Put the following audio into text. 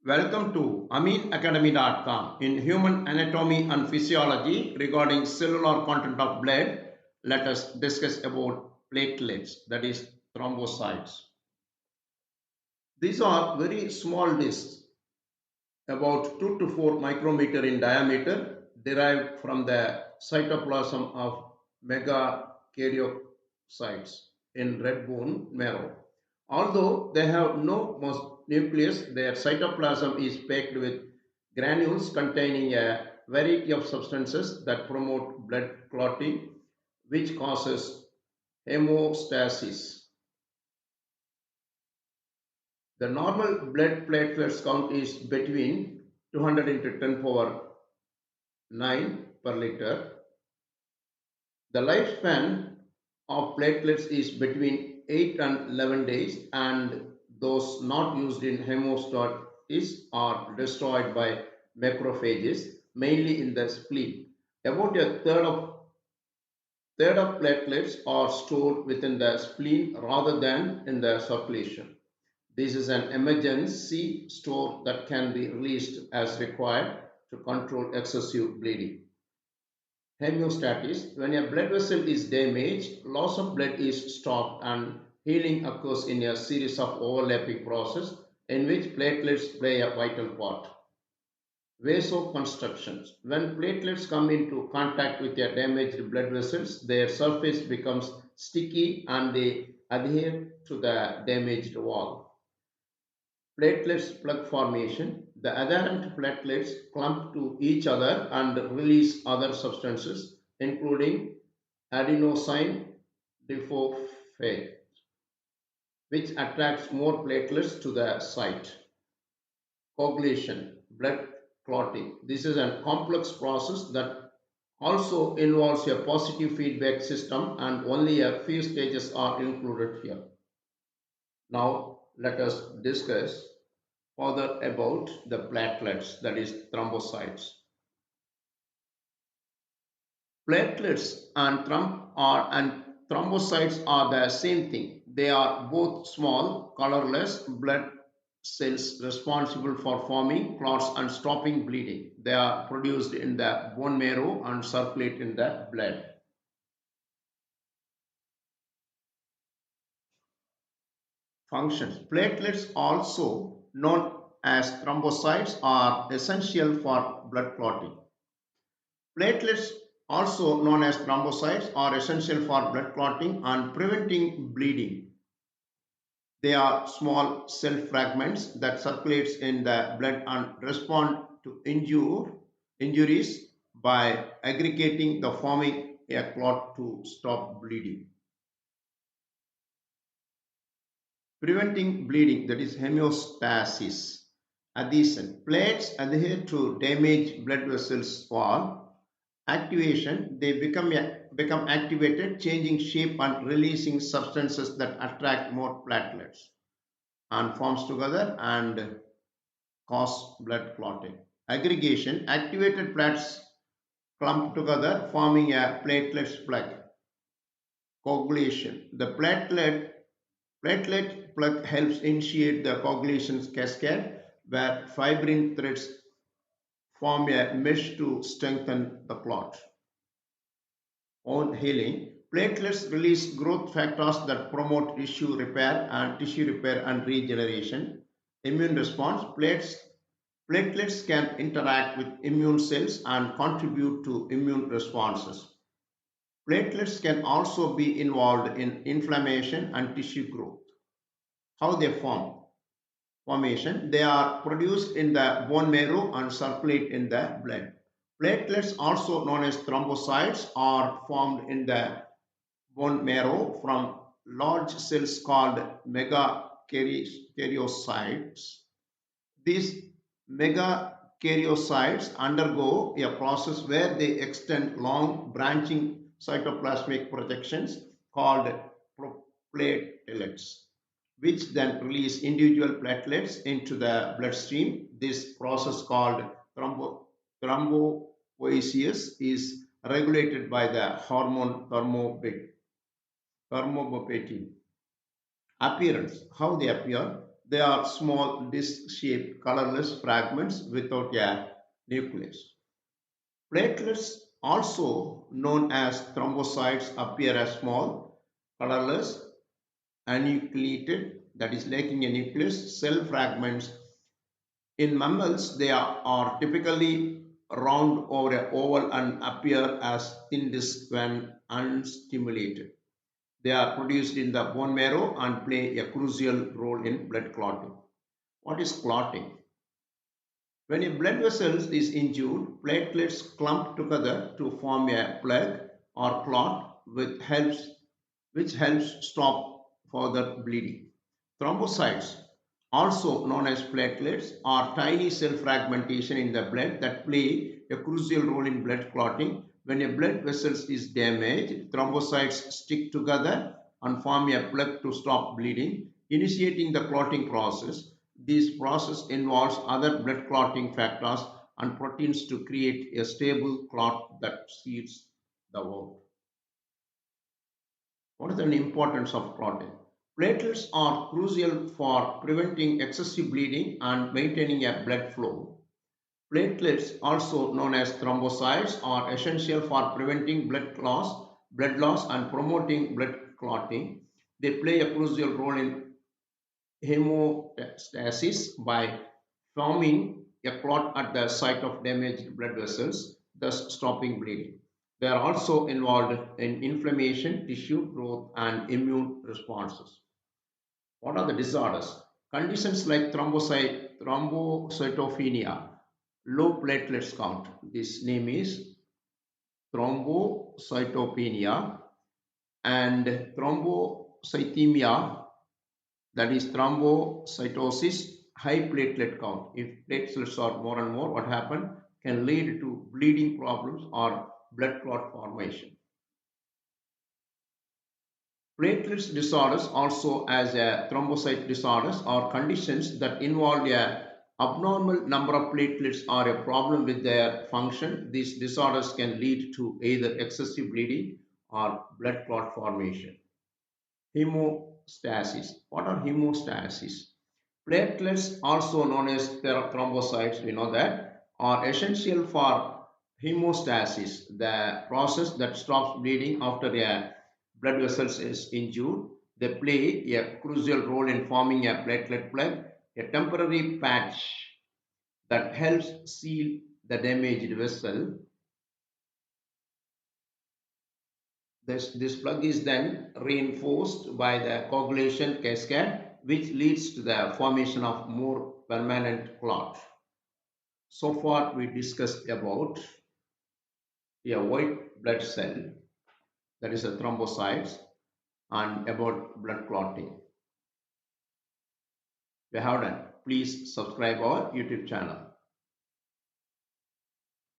Welcome to aminacademy.com. In human anatomy and physiology regarding cellular content of blood, let us discuss about platelets, that is thrombocytes. These are very small discs, about 2 to 4 micrometer in diameter, derived from the cytoplasm of megakaryocytes in red bone marrow. Although they have no nucleus, their cytoplasm is packed with granules containing a variety of substances that promote blood clotting, which causes hemostasis. The normal blood platelets count is between 200 into 10 power 9 per liter. The lifespan of platelets is between 8 and 11 days, and those not used in hemostasis are destroyed by macrophages, mainly in the spleen. About a third of platelets are stored within the spleen rather than in the circulation. This is an emergency store that can be released as required to control excessive bleeding. Hemostasis: when a blood vessel is damaged, loss of blood is stopped and healing occurs in a series of overlapping processes in which platelets play a vital part. Vasoconstrictions: when platelets come into contact with a damaged blood vessels, their surface becomes sticky and they adhere to the damaged wall. Platelets plug formation: the adherent platelets clump to each other and release other substances, including adenosine diphosphate, which attracts more platelets to the site. Coagulation, blood clotting. This is a complex process that also involves a positive feedback system, and only a few stages are included here. Now, let us discuss further about the platelets, that is thrombocytes. Platelets and thrombocytes are the same thing. They are both small, colorless blood cells responsible for forming clots and stopping bleeding. They are produced in the bone marrow and circulate in the blood. Functions: platelets, also known as thrombocytes, are essential for blood clotting. Platelets, also known as thrombocytes, are essential for blood clotting and preventing bleeding. They are small cell fragments that circulate in the blood and respond to injuries by aggregating the forming a clot to stop bleeding. Preventing bleeding, that is hemostasis. Adhesion: plates adhere to damaged blood vessels wall. Activation: they become activated, changing shape and releasing substances that attract more platelets and forms together and cause blood clotting. Aggregation: activated plates clump together, forming a platelet plug. Coagulation: the platelet plug helps initiate the coagulation cascade, where fibrin threads form a mesh to strengthen the clot. On healing: platelets release growth factors that promote tissue repair and regeneration. Immune response: platelets can interact with immune cells and contribute to immune responses. Platelets can also be involved in inflammation and tissue growth. How they form: formation: they are produced in the bone marrow and circulate in the blood. Platelets, also known as thrombocytes, are formed in the bone marrow from large cells called megakaryocytes. These megakaryocytes undergo a process where they extend long branching cytoplasmic projections called proplatelets, which then release individual platelets into the bloodstream. This process, called thrombopoiesis, is regulated by the hormone thrombopoietin. Appearance: how they appear: They are small disc-shaped colorless fragments without a nucleus. Platelets, also known as thrombocytes, appear as small, colorless, anucleated, that is lacking a nucleus, cell fragments. In mammals, they are typically round or oval and appear as thin discs when unstimulated. They are produced in the bone marrow and play a crucial role in blood clotting. What is clotting? When a blood vessel is injured, platelets clump together to form a plug or clot which helps stop further bleeding. Thrombocytes, also known as platelets, are tiny cell fragmentation in the blood that play a crucial role in blood clotting. When a blood vessel is damaged, thrombocytes stick together and form a plug to stop bleeding, initiating the clotting process. This process involves other blood clotting factors and proteins to create a stable clot that seals the wound. What is the importance of clotting? Platelets are crucial for preventing excessive bleeding and maintaining a blood flow. Platelets, also known as thrombocytes, are essential for preventing blood loss and promoting blood clotting. They play a crucial role in hemostasis by forming a clot at the site of damaged blood vessels, thus stopping bleeding. They are also involved in inflammation, tissue growth, and immune responses. What are the disorders? Conditions like thrombocytopenia, low platelets count. This name is thrombocytopenia, and thrombocythemia, that is thrombocytosis, high platelet count. If platelets are more and more, what happen can lead to bleeding problems or blood clot formation. Platelets disorders, also as a thrombocyte disorders, are conditions that involve a abnormal number of platelets or a problem with their function. These disorders can lead to either excessive bleeding or blood clot formation. Hemostasis. What are hemostasis? Platelets, also known as thrombocytes, we know that, are essential for hemostasis, the process that stops bleeding after a blood vessel is injured. They play a crucial role in forming a platelet plug, a temporary patch that helps seal the damaged vessel. This plug is then reinforced by the coagulation cascade, which leads to the formation of more permanent clot. So far, we discussed about a white blood cell, that is a thrombocytes, and about blood clotting. If you have done, please subscribe our YouTube channel.